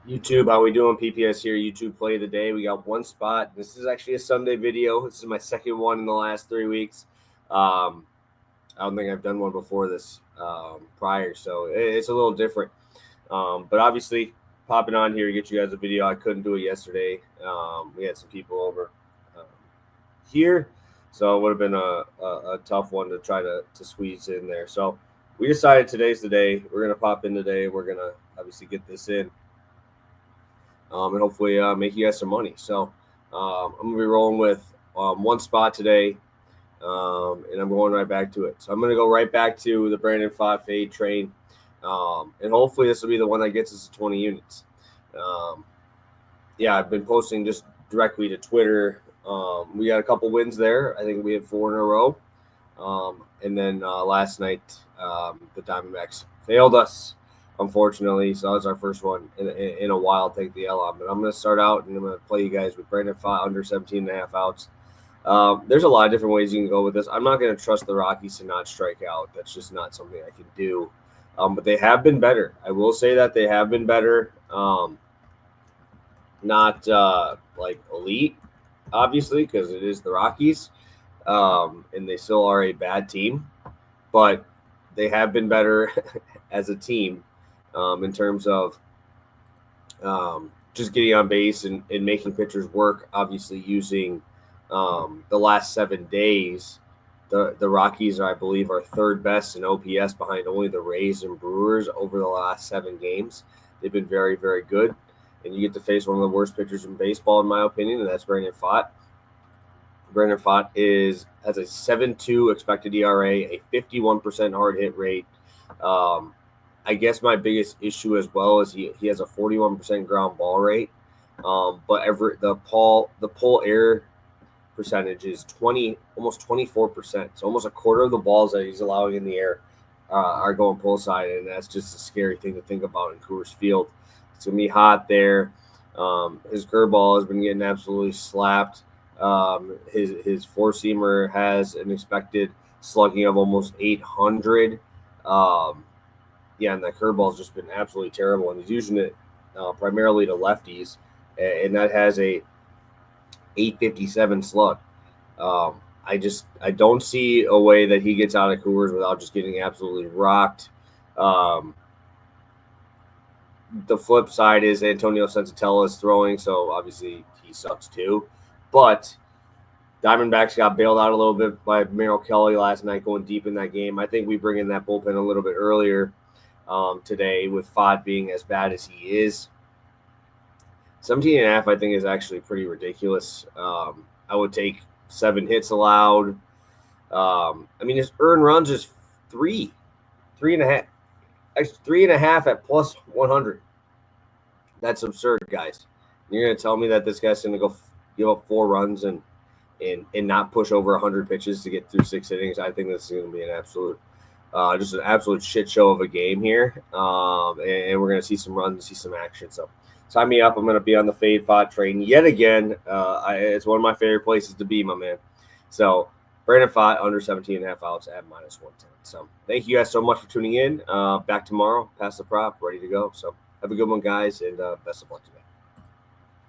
YouTube, how we doing? PPS here. YouTube play of the day. We got one spot. This is actually a Sunday video. This is my second one in the last 3 weeks. I don't think I've done one before this prior, so it's a little different. But obviously, popping on here to get you guys a video. I couldn't do it yesterday. We had some people over here, so it would have been a tough one to try to squeeze in there. So we decided today's the day. We're going to pop in today. We're going to obviously get this in. And hopefully make you guys some money. So I'm going to be rolling with one spot today, and I'm going right back to it. So I'm going to go right back to the Brandon Pfaadt fade train, and hopefully this will be the one that gets us to 20 units. Yeah, I've been posting just directly to Twitter. We got a couple wins there. I think we had 4 in a row. And then last night, the Diamondbacks failed us, unfortunately. So that was our first one in a while. Take the L on. But I'm going to start out, and I'm going to play you guys with Brandon Pfaadt under 17.5 outs. There's a lot of different ways you can go with this. I'm not going to trust the Rockies to not strike out. That's just not something I can do. But they have been better. I will say that they have been better. Not like elite, obviously, because it is the Rockies. And they still are a bad team. But they have been better as a team. In terms of just getting on base and making pitchers work. Obviously, using the last 7 days, the Rockies, I believe, are third best in OPS behind only the Rays and Brewers over the last 7 games. They've been very, very good. And you get to face one of the worst pitchers in baseball, in my opinion, and that's Brandon Pfaadt. Brandon Pfaadt has a 7.2 expected ERA, a 51% hard hit rate. I guess my biggest issue as well is he has a 41% ground ball rate, but the pull error percentage is almost 24%. So almost a quarter of the balls that he's allowing in the air are going pull side, and that's just a scary thing to think about in Coors Field. It's gonna be hot there. His curveball has been getting absolutely slapped. His four-seamer has an expected slugging of almost 800. Yeah, and that curveball has just been absolutely terrible, and he's using it primarily to lefties, and that has a 857 slug. I don't see a way that he gets out of Coors without just getting absolutely rocked. The flip side is Antonio Sensatella is throwing, so obviously he sucks too. But Diamondbacks got bailed out a little bit by Merrill Kelly last night going deep in that game. I think we bring in that bullpen a little bit earlier today with Pfaadt being as bad as he is. 17.5, I think, is actually pretty ridiculous. I would take 7 hits allowed. I mean, his earned runs is 3.5. Actually, 3.5 at plus 100. That's absurd, guys. You're going to tell me that this guy's going to go give up 4 runs and not push over 100 pitches to get through 6 innings? I think this is going to be an absolute shit show of a game here. And we're going to see some runs, see some action. So sign me up. I'm going to be on the fade Pfaadt train yet again. It's one of my favorite places to be, my man. So Brandon Pfaadt under 17.5 outs at minus 110. So thank you guys so much for tuning in. Back tomorrow, pass the prop, ready to go. So have a good one, guys, and best of luck today.